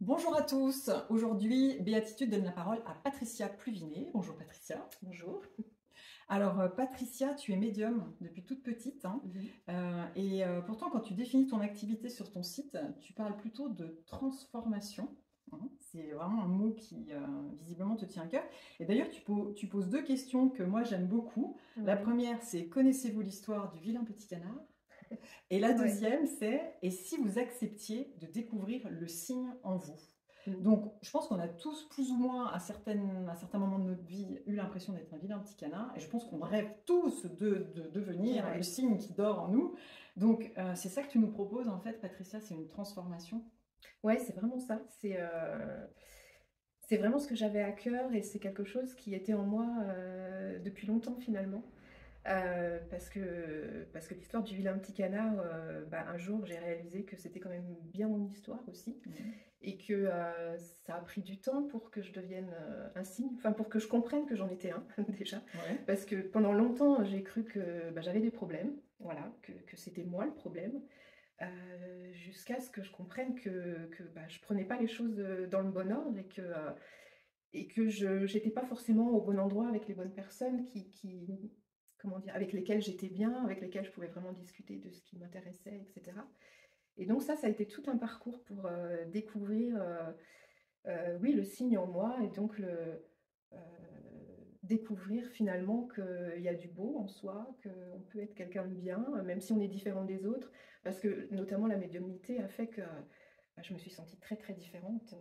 Bonjour à tous. Aujourd'hui, Béatitude donne la parole à Patricia Pluvinet. Bonjour Patricia. Bonjour. Alors Patricia, tu es médium depuis toute petite, hein. Mhm. Pourtant quand tu définis ton activité sur ton site, tu parles plutôt de transformation, hein. C'est vraiment un mot qui visiblement te tient à cœur. Et d'ailleurs tu poses deux questions que moi j'aime beaucoup. La Ouais. première c'est: connaissez-vous l'histoire du vilain petit canard? Et la Ouais. deuxième, c'est: et si vous acceptiez de découvrir le signe en vous? Mhm. Donc, je pense qu'on a tous, plus ou moins, à certains moments de notre vie, eu l'impression d'être un vilain petit canard. Et je pense qu'on rêve tous de devenir le Ouais. signe qui dort en nous. Donc, c'est ça que tu nous proposes, en fait, Patricia, c'est une transformation. Ouais, c'est vraiment ça. C'est vraiment ce que j'avais à cœur et c'est quelque chose qui était en moi depuis longtemps finalement. Parce que l'histoire du vilain petit canard, un jour j'ai réalisé que c'était quand même bien mon histoire aussi Mhm. et que ça a pris du temps pour que je devienne un signe, enfin pour que je comprenne que j'en étais un déjà. Ouais. Parce que pendant longtemps j'ai cru que j'avais des problèmes, voilà, que c'était moi le problème. Jusqu'à ce que je comprenne que je prenais pas les choses dans le bon ordre et que je n'étais pas forcément au bon endroit avec les bonnes personnes comment dire, avec lesquelles j'étais bien, avec lesquelles je pouvais vraiment discuter de ce qui m'intéressait, etc. Et donc ça a été tout un parcours pour découvrir, oui, le signe en moi et donc euh, découvrir finalement qu'il y a du beau en soi, qu'on peut être quelqu'un de bien, même si on est différent des autres, parce que notamment la médiumnité a fait que je me suis sentie très très différente,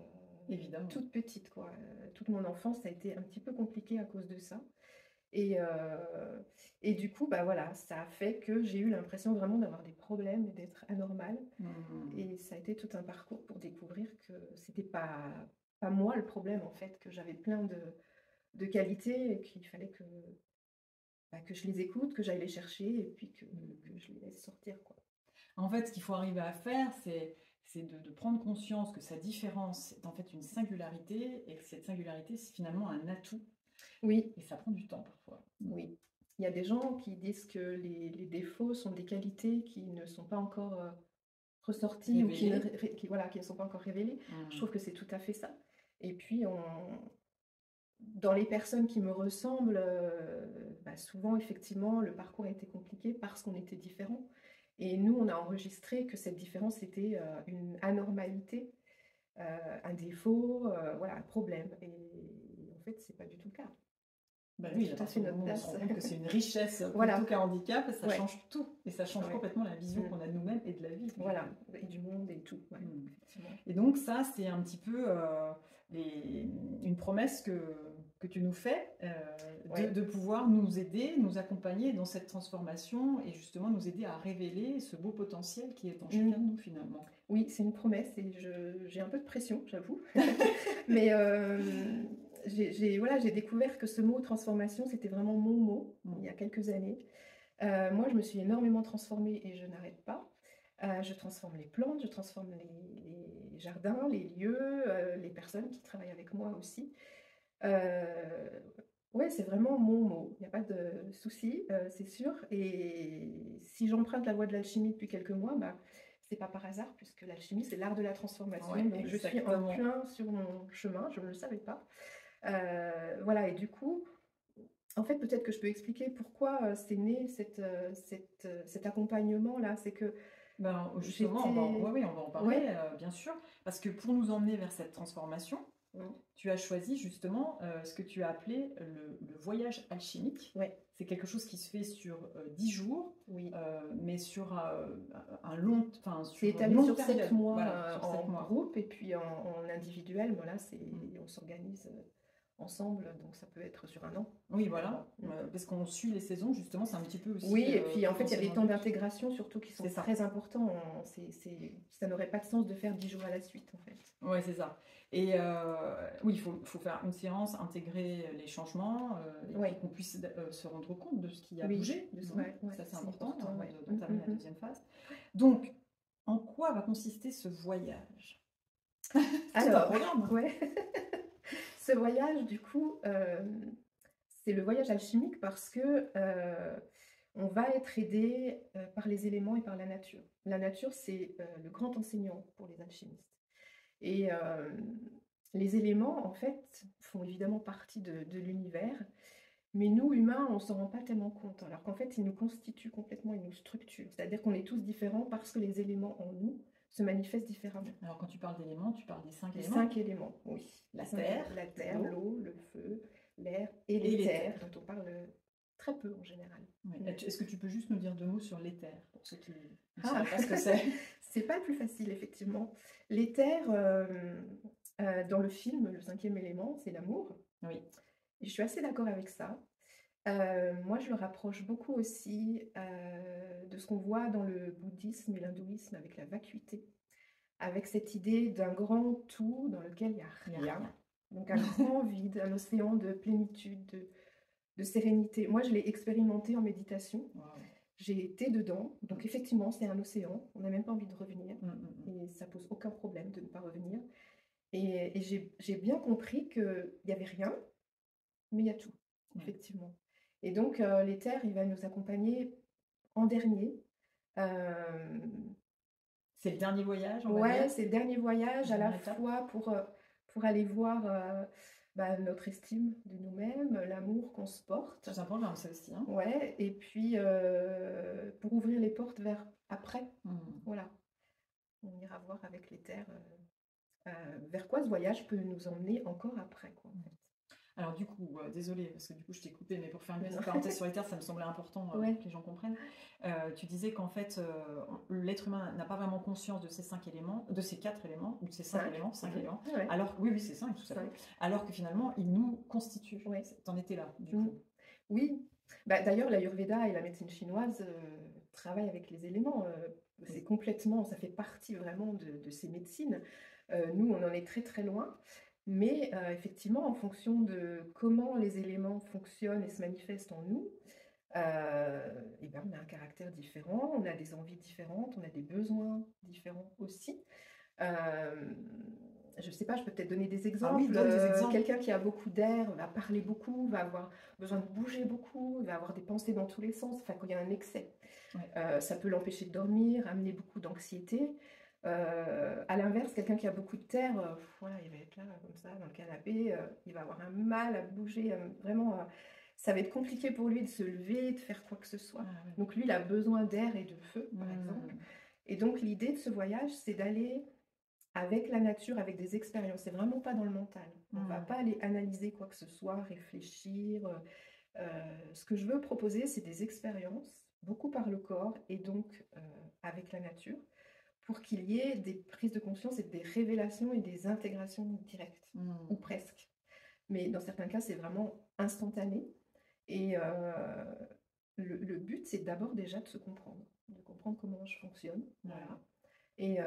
Évidemment. toute petite, quoi. Toute mon enfance a été un petit peu compliquée à cause de ça. Et, euh, et du coup, voilà, ça a fait que j'ai eu l'impression vraiment d'avoir des problèmes et d'être anormale. Mhm. Et ça a été tout un parcours pour découvrir que c'était pas moi le problème en fait, que j'avais plein de qualités et qu'il fallait que je les écoute, que j'aille les chercher et puis que je les laisse sortir, quoi. En fait, ce qu'il faut arriver à faire, c'est de prendre conscience que sa différence est en fait une singularité et que cette singularité, c'est finalement un atout. Oui, Et ça prend du temps parfois. oui. Il y a des gens qui disent que les défauts sont des qualités qui ne sont pas encore ressorties ou Révéler. voilà, qui ne sont pas encore révélées. Je Mhm. trouve que c'est tout à fait ça. Et puis, dans les personnes qui me ressemblent, souvent, effectivement, le parcours a été compliqué parce qu'on était différents. Et nous, on a enregistré que cette différence était une anormalité, un défaut, voilà, un problème. Et en fait, c'est pas du tout le cas. Ben On a oui, à tout à fait partir du notre moment où on se place. rend compte que c'est une richesse plutôt Voilà, qu'un handicap, ça ouais, change tout. Et ça change ouais. complètement la vision Mm. qu'on a de nous-mêmes et de la vie, du Voilà, coup. et du monde et tout, ouais, Mhm. effectivement. Et donc ça, c'est un petit peu une promesse que tu nous fais, Ouais. de pouvoir nous aider, nous accompagner dans cette transformation et justement nous aider à révéler ce beau potentiel qui est en chacun Mm. de nous finalement. Oui, c'est une promesse et j'ai un peu de pression, j'avoue. Mais voilà, j'ai découvert que ce mot transformation, c'était vraiment mon mot il y a Mhm. quelques années. Moi, je me suis énormément transformée et je n'arrête pas. Je transforme les plantes, je transforme les jardins, les lieux, les personnes qui travaillent avec moi aussi. Euh, ouais, c'est vraiment mon mot. Il n'y a pas de souci, c'est sûr. Et si j'emprunte la voie de l'alchimie depuis quelques mois, c'est pas par hasard, puisque l'alchimie, c'est l'art de la transformation. Ouais, Donc, je suis en exactement. plein sur mon chemin, je ne le savais pas. Voilà, et du coup, en fait, peut-être que je peux expliquer pourquoi c'est né cet accompagnement-là. C'est que Ben, justement, j'étais... ouais, oui, on va en parler, Ouais. bien sûr, parce que pour nous emmener vers cette transformation, Mm. tu as choisi justement ce que tu as appelé le voyage alchimique. Ouais, C'est quelque chose qui se fait sur 10 jours, oui. mais sur un long, enfin, C'est sur une étalé longue sur 7 période. mois Voilà, sur en 7 mois. groupe et puis en individuel. Voilà, Mm. on s'organise ensemble, donc ça peut être sur un an Oui, finalement. voilà, Mm. parce qu'on suit les saisons, justement, c'est un petit peu Oui, aussi et puis en fait, il y a des potentiellement le temps but. d'intégration surtout qui C'est sont ça. très importants. Ça n'aurait pas de sens de faire 10 jours à la suite en fait. Ouais, c'est ça. Et oui, faut faire une séance, intégrer les changements, et Oui, puis qu'on puisse se rendre compte de ce qui a oui, bougé. Mhm. ouais, ouais, Ça, c'est c'est important important. avant Ouais. d'entamer la deuxième phase. Donc, en quoi va consister ce voyage? Tout un Alors, programme. ouais, ce voyage, du coup, c'est le voyage alchimique parce que on va être aidé par les éléments et par la nature. La nature, c'est le grand enseignant pour les alchimistes. Et les éléments, en fait, font évidemment partie de l'univers, mais nous, humains, on s'en rend pas tellement compte. Alors qu'en fait, ils nous constituent complètement, ils nous structurent. C'est-à-dire qu'on est tous différents parce que les éléments en nous se manifestent différemment. Alors quand tu parles d'éléments, tu parles des 5 Les éléments. 5 éléments, oui. La terre, l'eau, le feu, l'air et l'éther, dont on parle très peu en général. Oui. Est-ce que tu peux juste nous dire 2 mots sur l'éther, pour ceux qui ne savent pas ce que c'est? C'est pas le plus facile, effectivement. L'éther, dans le film, le 5e élément, c'est l'amour. Oui. Et je suis assez d'accord avec ça. Moi, je le rapproche beaucoup aussi de ce qu'on voit dans le bouddhisme et l'hindouisme avec la vacuité, avec cette idée d'un grand tout dans lequel il n'y a rien. Donc un grand vide, un océan de plénitude, de sérénité. Moi, je l'ai expérimenté en méditation. Wow. J'ai été dedans. Donc effectivement, c'est un océan. On n'a même pas envie de revenir. Et ça pose aucun problème de ne pas revenir. Et j'ai bien compris qu'il n'y avait rien, mais il y a tout, effectivement. Et donc, l'éther, il va nous accompagner en dernier. C'est le dernier voyage, ouais, c'est le dernier voyage, à la fois pour aller voir notre estime de nous-mêmes, l'amour qu'on se porte. Tout simplement comme ça aussi. Hein. Ouais, et puis pour ouvrir les portes vers après. Voilà. On ira voir avec l'éther vers quoi ce voyage peut nous emmener encore après, quoi, en fait. Alors du coup, désolée, parce que du coup je t'ai coupé, mais pour faire une petite parenthèse sur l'éther, ça me semblait important que les gens comprennent. Tu disais qu'en fait, l'être humain n'a pas vraiment conscience de ces 5 éléments, de ces 4 éléments, ou de ces 5 éléments, 5 éléments. Ouais. Alors, oui, c'est 5, tout à fait. Alors que finalement, ils nous constituent. Ouais. T'en étais là, du coup. Oui. D'ailleurs, l'Ayurveda et la médecine chinoise travaillent avec les éléments. C'est complètement, ça fait partie vraiment de ces médecines. Nous, on en est très très loin. Mais effectivement, en fonction de comment les éléments fonctionnent et se manifestent en nous, on a un caractère différent, on a des envies différentes, on a des besoins différents aussi. Je ne sais pas, je peux peut-être donner des exemples. Ah oui, donne des exemples. Quelqu'un qui a beaucoup d'air va parler beaucoup, va avoir besoin de bouger beaucoup, va avoir des pensées dans tous les sens, enfin quand il y a un excès. Ouais. Ça peut l'empêcher de dormir, amener beaucoup d'anxiété. À l'inverse, quelqu'un qui a beaucoup de terre, voilà, il va être là comme ça dans le canapé, il va avoir un mal à bouger, vraiment, ça va être compliqué pour lui de se lever, de faire quoi que ce soit. Ah, ouais. Donc lui, il a besoin d'air et de feu, par exemple. Et donc l'idée de ce voyage, c'est d'aller avec la nature, avec des expériences. C'est vraiment pas dans le mental. On va pas aller analyser quoi que ce soit, réfléchir. Ce que je veux proposer, c'est des expériences, beaucoup par le corps et donc avec la nature, pour qu'il y ait des prises de conscience et des révélations et des intégrations directes, ou presque. Mais dans certains cas, c'est vraiment instantané. Et le but, c'est d'abord déjà de se comprendre, de comprendre comment je fonctionne. Voilà. Et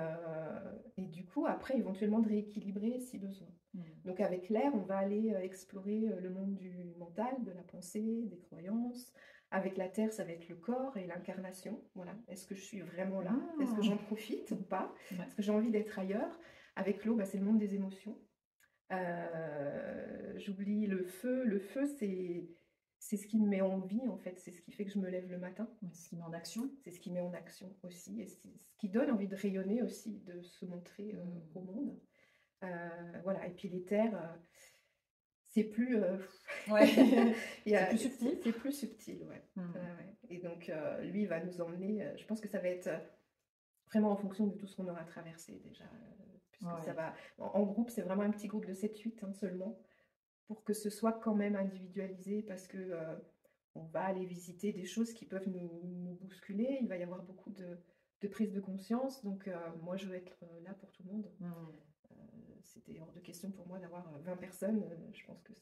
du coup, après, éventuellement de rééquilibrer si besoin. Donc avec l'air, on va aller explorer le monde du mental, de la pensée, des croyances. Avec la terre, ça va être le corps et l'incarnation. Voilà. Est-ce que je suis vraiment là? Est-ce que j'en profite ou pas? Est-ce que j'ai envie d'être ailleurs? Avec l'eau, c'est le monde des émotions. J'oublie le feu. Le feu, c'est ce qui me met en vie, en fait. C'est ce qui fait que je me lève le matin. C'est ce qui met en action. C'est ce qui met en action aussi. Et c'est ce qui donne envie de rayonner aussi, de se montrer au monde. Voilà. Et puis les terres, c'est plus... c'est plus subtil. C'est plus subtil, ouais. Ouais. Et donc, lui, il va nous emmener... je pense que ça va être vraiment en fonction de tout ce qu'on aura traversé déjà. Puisque ça va... En groupe, c'est vraiment un petit groupe de 7-8 seulement, pour que ce soit quand même individualisé, parce que on va aller visiter des choses qui peuvent nous bousculer. Il va y avoir beaucoup de prise de conscience. Donc, moi, je veux être là pour tout le monde. C'était hors de question pour moi d'avoir 20 personnes. Je pense que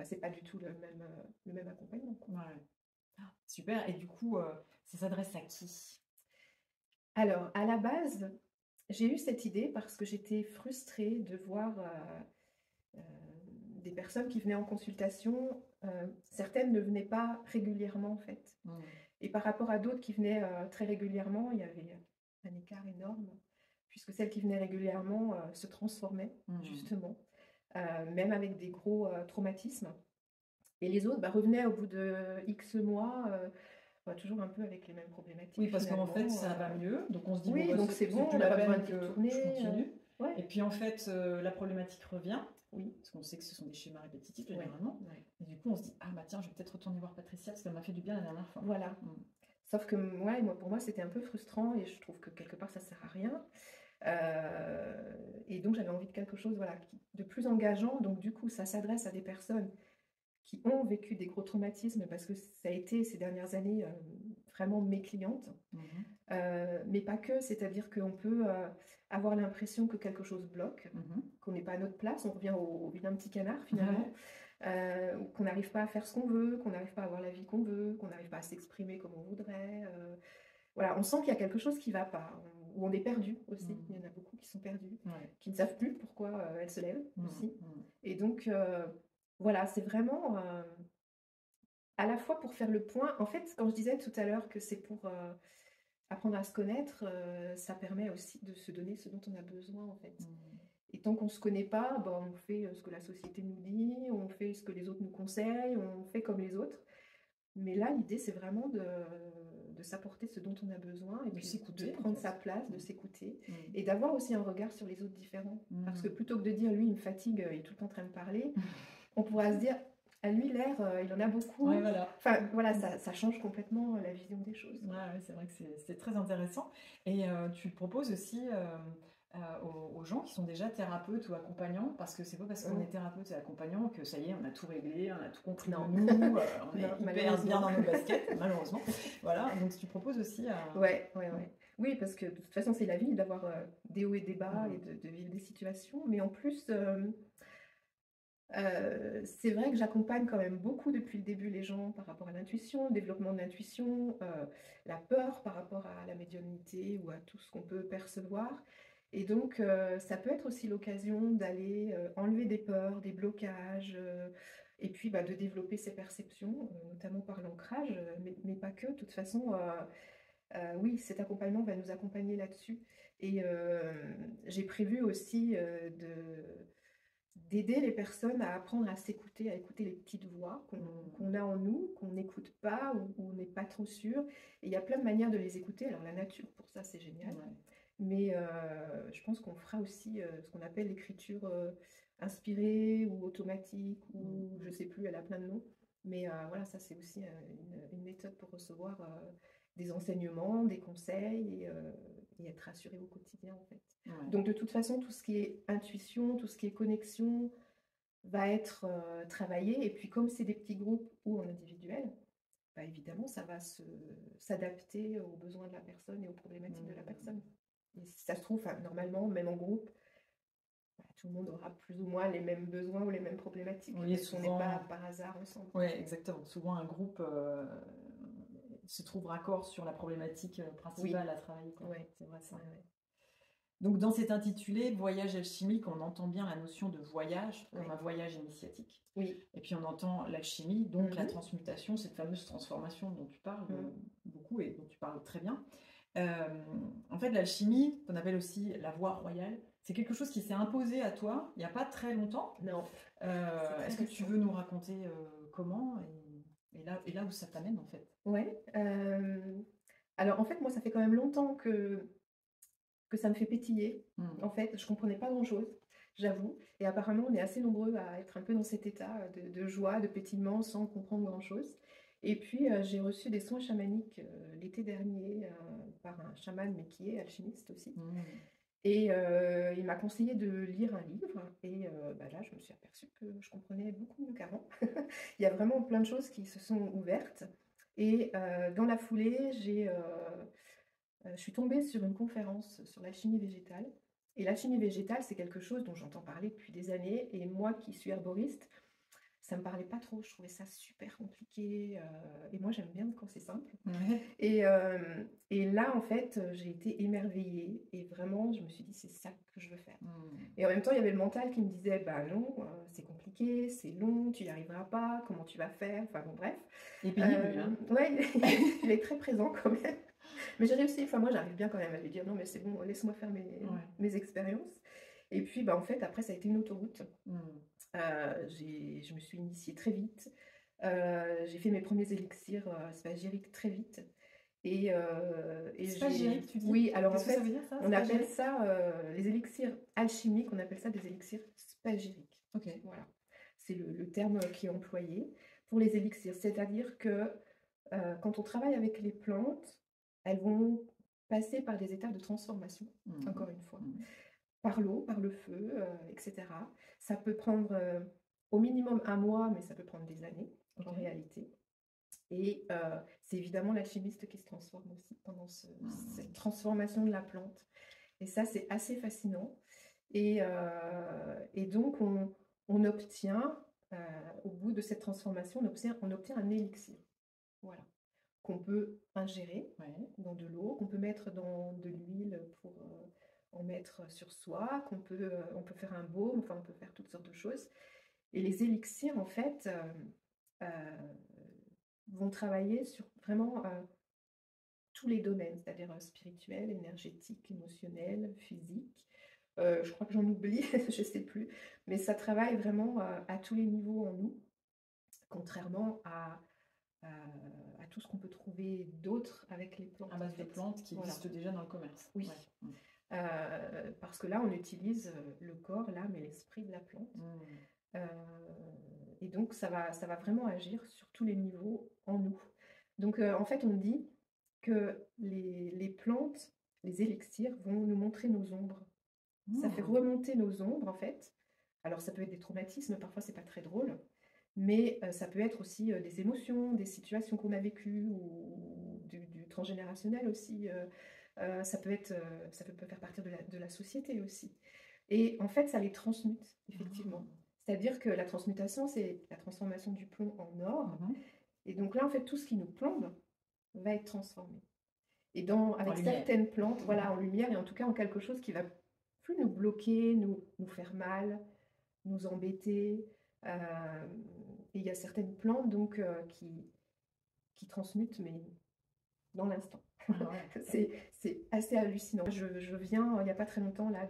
c'est pas du tout le même accompagnement. Ouais. Super. Et du coup, ça s'adresse à qui? Alors, à la base, j'ai eu cette idée parce que j'étais frustrée de voir des personnes qui venaient en consultation. Certaines ne venaient pas régulièrement, en fait. Et par rapport à d'autres qui venaient très régulièrement, il y avait un écart énorme, puisque celles qui venaient régulièrement se transformaient, justement, même avec des gros traumatismes. Et les autres revenaient au bout de X mois, toujours un peu avec les mêmes problématiques. Oui, parce qu'en fait, ça va mieux, donc on se dit, oui, donc c'est bon, on n'a pas besoin de tourner. Et puis en fait, la problématique revient. Oui. Parce qu'on sait que ce sont des schémas répétitifs Ouais. généralement. Ouais. Et du coup, on se dit, ah bah tiens, je vais peut-être retourner voir Patricia parce qu'elle m'a fait du bien la dernière fois. Voilà. Sauf que pour moi, c'était un peu frustrant et je trouve que quelque part, ça sert à rien. Et donc, j'avais envie de quelque chose de plus engageant. Donc, du coup, ça s'adresse à des personnes qui ont vécu des gros traumatismes parce que ça a été ces dernières années vraiment mes clientes. Mais pas que, c'est-à-dire qu'on peut avoir l'impression que quelque chose bloque, qu'on n'est pas à notre place, on revient au vilain petit canard finalement, qu'on n'arrive pas à faire ce qu'on veut, qu'on n'arrive pas à avoir la vie qu'on veut, qu'on n'arrive pas à s'exprimer comme on voudrait. Voilà, on sent qu'il y a quelque chose qui ne va pas, ou on est perdu aussi. Il y en a beaucoup qui sont perdus, qui ne savent plus pourquoi elles se lèvent aussi. Et donc, voilà, c'est vraiment à la fois pour faire le point. En fait, quand je disais tout à l'heure que c'est pour apprendre à se connaître, ça permet aussi de se donner ce dont on a besoin, en fait. Et tant qu'on ne se connaît pas, on fait ce que la société nous dit, on fait ce que les autres nous conseillent, on fait comme les autres. Mais là, l'idée, c'est vraiment de s'apporter ce dont on a besoin et puis de prendre sa place, de s'écouter et d'avoir aussi un regard sur les autres différents. Parce que plutôt que de dire, lui, il me fatigue, il est tout le temps en train de parler, on pourra se dire, à lui, l'air, il en a beaucoup. Ouais, voilà. Enfin, voilà, ça change complètement la vision des choses. Ouais, c'est vrai que c'est très intéressant. Et tu proposes aussi aux gens qui sont déjà thérapeutes ou accompagnants, parce que c'est pas parce qu'on est thérapeute et accompagnant que ça y est, on a tout réglé, on a tout compris de nous, on est hyper bien dans nos baskets, malheureusement. Voilà, donc tu proposes aussi à... Oui, parce que de toute façon, c'est la vie d'avoir des hauts et des bas et de vivre des situations. Mais en plus, c'est vrai que j'accompagne quand même beaucoup depuis le début les gens par rapport à l'intuition, le développement de l'intuition, la peur par rapport à la médiumnité ou à tout ce qu'on peut percevoir. Et donc, ça peut être aussi l'occasion d'aller enlever des peurs, des blocages, et puis de développer ses perceptions, notamment par l'ancrage, mais pas que. De toute façon, oui, cet accompagnement va nous accompagner là-dessus. Et j'ai prévu aussi d'aider les personnes à apprendre à s'écouter, à écouter les petites voix qu'on a en nous, qu'on n'écoute pas ou on n'est pas trop sûr. Et il y a plein de manières de les écouter. Alors la nature, pour ça, c'est génial. Mais je pense qu'on fera aussi ce qu'on appelle l'écriture inspirée ou automatique, ou je ne sais plus, elle a plein de noms. Mais voilà, ça c'est aussi une méthode pour recevoir des enseignements, des conseils et être rassuré au quotidien en fait. Donc de toute façon, tout ce qui est intuition, tout ce qui est connexion va être travaillé. Et puis comme c'est des petits groupes ou en individuel, évidemment, ça va s'adapter aux besoins de la personne et aux problématiques de la personne. Et si ça se trouve, normalement, même en groupe, tout le monde aura plus ou moins les mêmes besoins ou les mêmes problématiques. Oui, parce qu'on n'est pas par hasard ensemble. Oui, exactement. Souvent, un groupe se trouve raccord sur la problématique principale à travailler. C'est vrai ça. Donc, dans cet intitulé, Voyage alchimique, on entend bien la notion de voyage comme un voyage initiatique. Et puis, on entend l'alchimie, donc la transmutation, cette fameuse transformation dont tu parles beaucoup et dont tu parles très bien. En fait, l'alchimie, qu'on appelle aussi la voie royale, c'est quelque chose qui s'est imposé à toi il n'y a pas très longtemps. Non. Est-ce que tu veux nous raconter comment et là où ça t'amène en fait? Alors en fait, moi, ça fait quand même longtemps que ça me fait pétiller. En fait, je ne comprenais pas grand-chose, j'avoue. Et apparemment, on est assez nombreux à être un peu dans cet état de joie, de pétillement, sans comprendre grand-chose. Et puis, j'ai reçu des soins chamaniques l'été dernier par un chaman, mais qui est alchimiste aussi. Et il m'a conseillé de lire un livre. Et là, je me suis aperçue que je comprenais beaucoup mieux qu'avant. Il y a vraiment plein de choses qui se sont ouvertes. Et dans la foulée, je suis tombée sur une conférence sur l'alchimie végétale. Et l'alchimie végétale, c'est quelque chose dont j'entends parler depuis des années. Et moi qui suis herboriste, ça ne me parlait pas trop. Je trouvais ça super compliqué. Et moi, j'aime bien quand c'est simple. Et là, en fait, j'ai été émerveillée. Et vraiment, je me suis dit, c'est ça que je veux faire. Et en même temps, il y avait le mental qui me disait, non, c'est compliqué, c'est long, tu n'y arriveras pas, comment tu vas faire? Enfin bon, bref. Il est pénible, il est très présent quand même. Mais j'ai réussi, moi j'arrive bien quand même à lui dire non mais c'est bon, laisse-moi faire mes expériences. Et puis en fait après ça a été une autoroute. Je me suis initiée très vite. J'ai fait mes premiers élixirs spagyriques très vite. Et Spagirique, tu dis? oui, alors en Qu'est-ce que ça veut fait, dire ça, on appelle spagirique? ça, les élixirs alchimiques, on appelle ça des élixirs spagiriques. Ok. Voilà, c'est le terme qui est employé pour les élixirs. C'est-à-dire que quand on travaille avec les plantes, elles vont passer par des étapes de transformation, encore une fois, par l'eau, par le feu, etc. Ça peut prendre au minimum un mois, mais ça peut prendre des années en réalité. Et c'est évidemment l'alchimiste qui se transforme aussi pendant cette transformation de la plante. Et ça, c'est assez fascinant. Et donc, on obtient, au bout de cette transformation, on obtient un élixir. Voilà. Qu'on peut ingérer dans de l'eau, qu'on peut mettre dans de l'huile pour en mettre sur soi, on peut faire un baume, enfin, on peut faire toutes sortes de choses. Et les élixirs, en fait, vont travailler sur vraiment tous les domaines, c'est-à-dire spirituel, énergétique, émotionnel, physique. Je crois que j'en oublie, je ne sais plus, mais ça travaille vraiment à tous les niveaux en nous, contrairement à tout ce qu'on peut trouver d'autre avec les plantes. À base de plantes qui existent déjà dans le commerce. Oui. Parce que là, on utilise le corps, l'âme et l'esprit de la plante. Et donc, ça va vraiment agir sur tous les niveaux en nous. Donc, en fait, on dit que les plantes, les élixirs, vont nous montrer nos ombres. Ça fait remonter nos ombres, en fait. Alors, ça peut être des traumatismes, parfois, c'est pas très drôle. Mais ça peut être aussi des émotions, des situations qu'on a vécues, ou du transgénérationnel aussi. Ça peut faire partie de la société aussi. Et en fait, ça les transmute, effectivement. C'est-à-dire que la transmutation, c'est la transformation du plomb en or. Et donc là, en fait, tout ce qui nous plombe va être transformé. Et avec certaines plantes, voilà, en lumière, et en tout cas en quelque chose qui va plus nous bloquer, nous faire mal, nous embêter. Et il y a certaines plantes donc qui transmutent, mais dans l'instant. C'est assez hallucinant. Je viens, il n'y a pas très longtemps, là,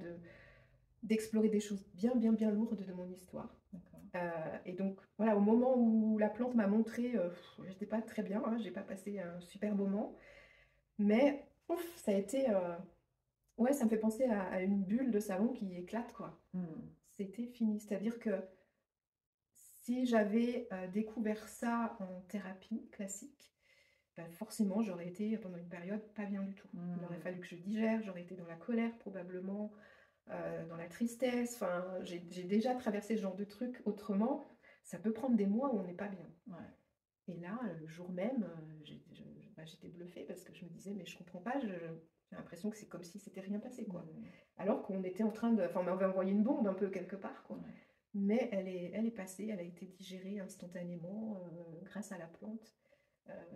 d'explorer des choses bien, bien, bien lourdes de mon histoire. Et donc, voilà, au moment où la plante m'a montré, j'étais pas très bien, hein, j'ai pas passé un super moment, mais ça a été... ouais, ça me fait penser à une bulle de savon qui éclate, quoi. C'était fini. C'est-à-dire que si j'avais découvert ça en thérapie classique, ben forcément, j'aurais été pendant une période pas bien du tout. Il aurait fallu que je digère, j'aurais été dans la colère probablement, dans la tristesse. Enfin, j'ai déjà traversé ce genre de truc autrement. Ça peut prendre des mois où on n'est pas bien. Et là, le jour même, j'étais bluffée parce que je me disais, mais je comprends pas, j'ai l'impression que c'est comme si c'était rien passé, quoi. Alors qu'on était en train de... Enfin, on m'avait envoyé une bombe un peu quelque part, quoi. Mais elle est passée, elle a été digérée instantanément grâce à la plante.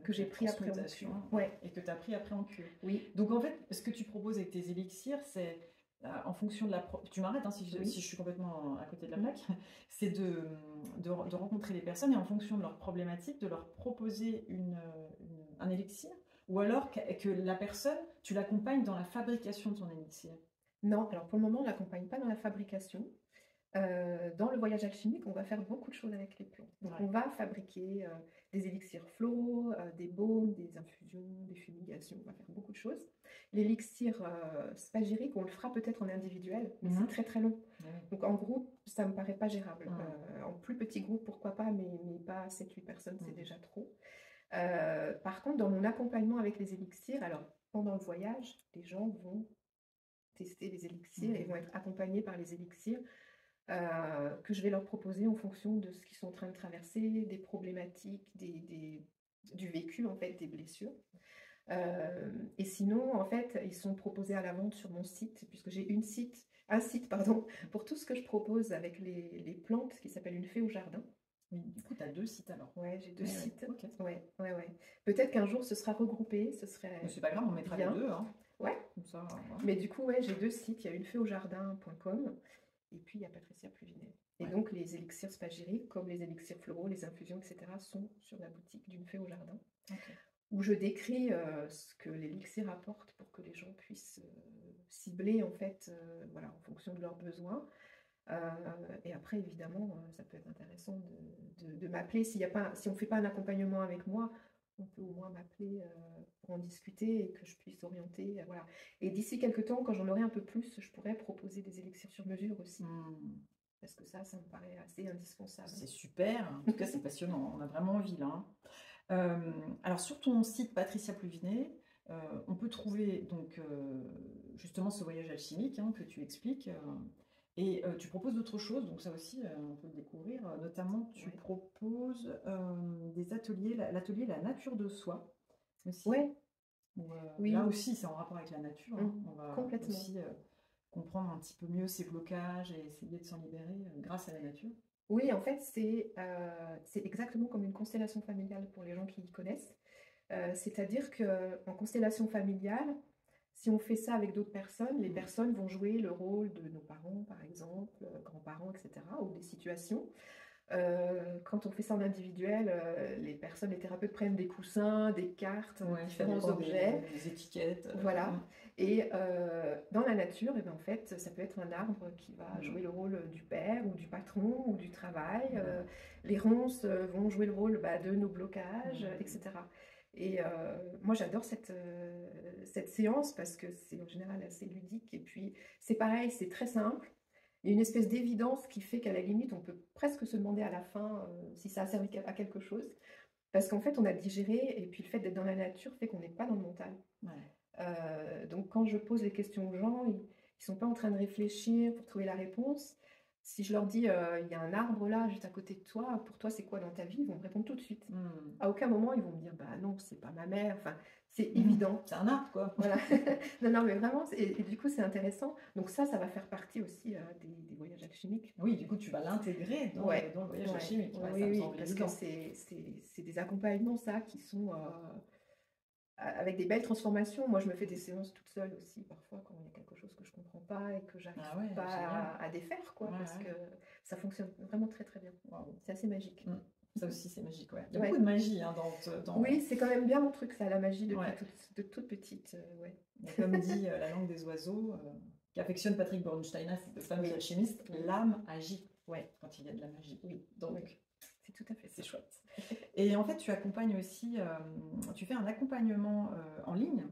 Que j'ai pris après en cure. Et que tu as pris après en cure. Oui. Donc en fait, ce que tu proposes avec tes élixirs, c'est en fonction de la... Tu m'arrêtes hein, si je suis complètement à côté de la plaque. C'est de rencontrer les personnes et en fonction de leurs problématiques, de leur proposer un élixir. Ou alors que la personne, tu l'accompagnes dans la fabrication de son élixir. Non, alors pour le moment, on ne l'accompagne pas dans la fabrication. Dans le voyage alchimique, on va faire beaucoup de choses avec les plantes. Donc on va fabriquer des élixirs floraux, des baumes, des infusions, des fumigations, on va faire beaucoup de choses. L'élixir spagirique, on le fera peut-être en individuel, mais c'est très très long. Donc en groupe, ça me paraît pas gérable. En plus petit groupe, pourquoi pas, mais pas 7-8 personnes, c'est déjà trop. Par contre, dans mon accompagnement avec les élixirs, alors pendant le voyage, les gens vont tester les élixirs et vont être accompagnés par les élixirs que je vais leur proposer en fonction de ce qu'ils sont en train de traverser, des problématiques, du vécu, en fait, des blessures. Et sinon, en fait, ils sont proposés à la vente sur mon site, puisque j'ai un site pour tout ce que je propose avec les plantes, qui s'appelle Une fée au jardin. Oui, du coup, tu as 2 sites alors. Ouais, j'ai 2 sites. Okay. Ouais. Peut-être qu'un jour, ce sera regroupé, ce serait... Mais c'est pas grave, on mettra les 2. Hein. Ouais. Comme ça, Mais du coup, j'ai 2 sites. Il y a uneféaujardin.com et puis il y a Patricia Pluvinel. Et donc, les élixirs spagiriques, comme les élixirs floraux, les infusions, etc., sont sur la boutique d'Une fée au jardin, où je décris ce que l'élixir apporte pour que les gens puissent cibler, en fait, voilà, en fonction de leurs besoins. Et après, évidemment, ça peut être intéressant de m'appeler. Si on ne fait pas un accompagnement avec moi, on peut au moins m'appeler pour en discuter et que je puisse orienter. Voilà. Et d'ici quelques temps, quand j'en aurai un peu plus, je pourrais proposer des élixirs sur mesure aussi. Parce que ça me paraît assez indispensable. C'est super, en tout cas c'est passionnant, on a vraiment envie là. Alors sur ton site Patricia Pluvinet, on peut trouver donc justement ce voyage alchimique que tu expliques, et tu proposes d'autres choses, donc ça aussi on peut le découvrir, notamment tu proposes des ateliers, l'atelier La nature de soi aussi. Ouais. Oui. Là aussi c'est en rapport avec la nature, on va complètement. aussi comprendre un petit peu mieux ces blocages et essayer de s'en libérer grâce à la nature. Oui, en fait, c'est exactement comme une constellation familiale pour les gens qui y connaissent. C'est-à-dire qu'en constellation familiale, si on fait ça avec d'autres personnes, les personnes vont jouer le rôle de nos parents, par exemple, grands-parents, etc., ou des situations. Quand on fait ça en individuel, les personnes, les thérapeutes prennent des coussins, des cartes, différents objets. Des étiquettes. Voilà. Et dans la nature, en fait, ça peut être un arbre qui va jouer le rôle du père ou du patron ou du travail. Les ronces vont jouer le rôle de nos blocages, etc. Et moi, j'adore cette séance parce que c'est en général assez ludique. Et puis, c'est pareil, c'est très simple. Il y a une espèce d'évidence qui fait qu'à la limite, on peut presque se demander à la fin si ça a servi à quelque chose. Parce qu'en fait, on a digéré, et puis le fait d'être dans la nature fait qu'on n'est pas dans le mental. Donc quand je pose les questions aux gens, ils ne sont pas en train de réfléchir pour trouver la réponse. Si je leur dis, il y a un arbre là, juste à côté de toi, pour toi, c'est quoi dans ta vie? Ils vont me répondre tout de suite. À aucun moment, ils vont me dire, bah non, c'est pas ma mère. Enfin, c'est évident. C'est un arbre, quoi. Voilà. non, mais vraiment, et du coup, c'est intéressant. Donc ça va faire partie aussi des voyages alchimiques. Oui, du coup, tu vas l'intégrer dans le voyage alchimique. Oui, parce que c'est des accompagnements, ça, qui sont avec des belles transformations. Moi, je me fais des séances toute seule aussi, parfois, quand il y a quelque chose que je ne comprends pas et que j'arrive pas à défaire, quoi, parce que ça fonctionne vraiment très, très bien. C'est assez magique. Ça aussi, c'est magique, ouais. Il y a beaucoup de magie dans... Oui, c'est quand même bien mon truc, ça, la magie depuis de toute petite. Comme dit la langue des oiseaux, qu'affectionne Patrick Bornstein, le fameux alchimiste, l'âme agit quand il y a de la magie. Oui, donc c'est tout à fait c'est chouette. Et en fait, tu accompagnes aussi, tu fais un accompagnement en ligne.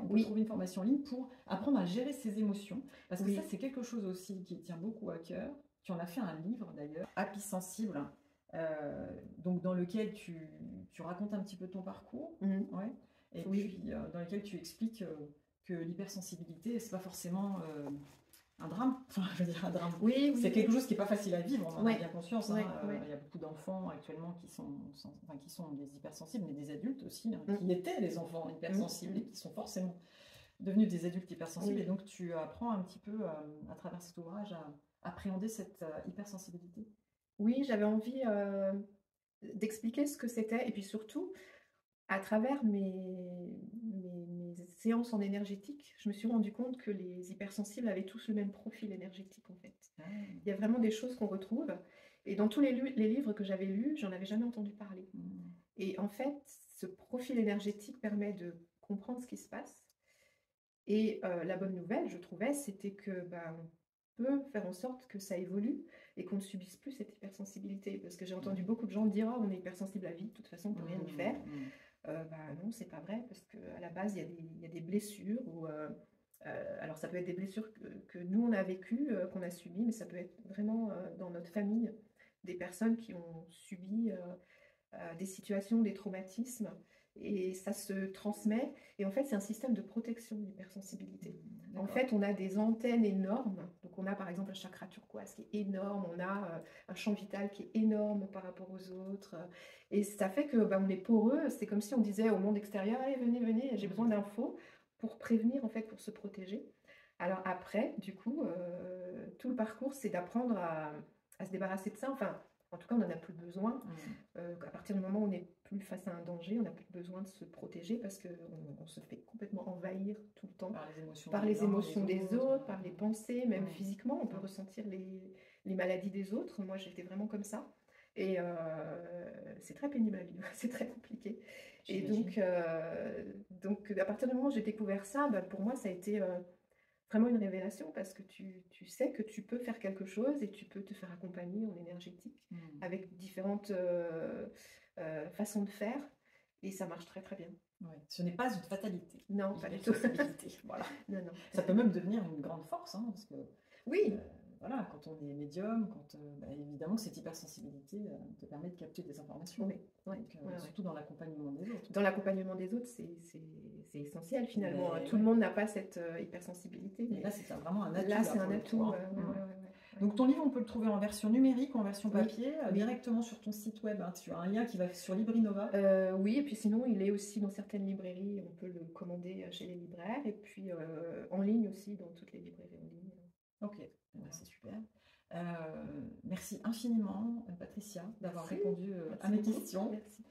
On peut trouver une formation en ligne pour apprendre à gérer ses émotions. Parce que ça, c'est quelque chose aussi qui tient beaucoup à cœur. Tu en as fait un livre d'ailleurs, Happy Sensible, donc dans lequel tu racontes un petit peu ton parcours. Et puis dans lequel tu expliques que l'hypersensibilité, c'est pas forcément un drame. Enfin, je veux dire un drame. C'est quelque chose qui n'est pas facile à vivre, on en a bien conscience. Il y a beaucoup d'enfants actuellement qui sont des hypersensibles, mais des adultes aussi, qui étaient des enfants hypersensibles et qui sont forcément devenus des adultes hypersensibles. Et donc tu apprends un petit peu à travers cet ouvrage à appréhender cette hypersensibilité. Oui, j'avais envie d'expliquer ce que c'était, et puis surtout, à travers mes séances en énergétique, je me suis rendu compte que les hypersensibles avaient tous le même profil énergétique, en fait. Il y a vraiment des choses qu'on retrouve, et dans tous les livres que j'avais lus, j'en avais jamais entendu parler. Et en fait, ce profil énergétique permet de comprendre ce qui se passe. Et la bonne nouvelle, je trouvais, c'était que on peut faire en sorte que ça évolue et qu'on ne subisse plus cette hypersensibilité. Parce que j'ai entendu beaucoup de gens dire « Oh, on est hypersensible à vie, de toute façon, on ne peut rien y faire ». Non, c'est pas vrai, parce qu'à la base, il y a des blessures. Alors, ça peut être des blessures que nous, on a vécues, qu'on a subies, mais ça peut être vraiment dans notre famille, des personnes qui ont subi des situations, des traumatismes, et ça se transmet. Et en fait, c'est un système de protection de l'hypersensibilité. En fait, on a des antennes énormes. Donc, on a par exemple un chakra turquoise qui est énorme. On a un champ vital qui est énorme par rapport aux autres. Et ça fait que on est poreux. C'est comme si on disait au monde extérieur, allez, venez, venez, j'ai besoin d'infos pour prévenir, en fait, pour se protéger. Alors après, du coup, tout le parcours, c'est d'apprendre à se débarrasser de ça. Enfin, en tout cas, on n'en a plus besoin. À partir du moment où on n'est plus face à un danger, on n'a plus besoin de se protéger parce qu'on se fait complètement envahir tout le temps par les émotions des autres, par les pensées, même physiquement. On peut ressentir les maladies des autres. Moi, j'étais vraiment comme ça. Et c'est très pénible à vivre, c'est très compliqué. Et donc, à partir du moment où j'ai découvert ça, pour moi, ça a été vraiment une révélation, parce que tu sais que tu peux faire quelque chose et tu peux te faire accompagner en énergétique avec différentes façons de faire. Et ça marche très très bien. Ouais. Ce n'est pas une fatalité. Non, pas du tout. Voilà. Non, non. Ça peut même devenir une grande force, hein, parce que Oui, voilà, quand on est médium, quand, évidemment que cette hypersensibilité te permet de capter des informations. oui, oui. Donc, Ouais, surtout dans l'accompagnement des autres. dans l'accompagnement des autres, c'est essentiel finalement. Mais Tout le monde n'a pas cette hypersensibilité. Et là, c'est vraiment un atout. Là, c'est un pour le atout. coup, hein. Donc ton livre, on peut le trouver en version numérique ou en version Oui, papier, oui. directement sur ton site web. Hein. Tu as un lien qui va sur Librinova. Oui, et puis sinon, il est aussi dans certaines librairies. On peut le commander chez les libraires et puis en ligne aussi, dans toutes les librairies en ligne. Ok, c'est super. Merci infiniment, Patricia, d'avoir répondu à mes questions. Merci.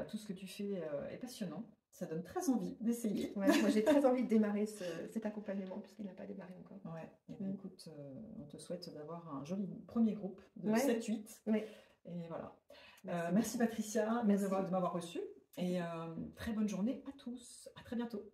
Tout ce que tu fais est passionnant. Ça donne très envie d'essayer. Ouais, moi, j'ai très envie de démarrer cet accompagnement puisqu'il n'a pas démarré encore. Ouais. Et bien, écoute, on te souhaite d'avoir un joli premier groupe de Ouais. 7-8. Ouais. Et voilà. Merci, Merci Patricia Merci. de m'avoir reçue. Et très bonne journée à tous. À très bientôt.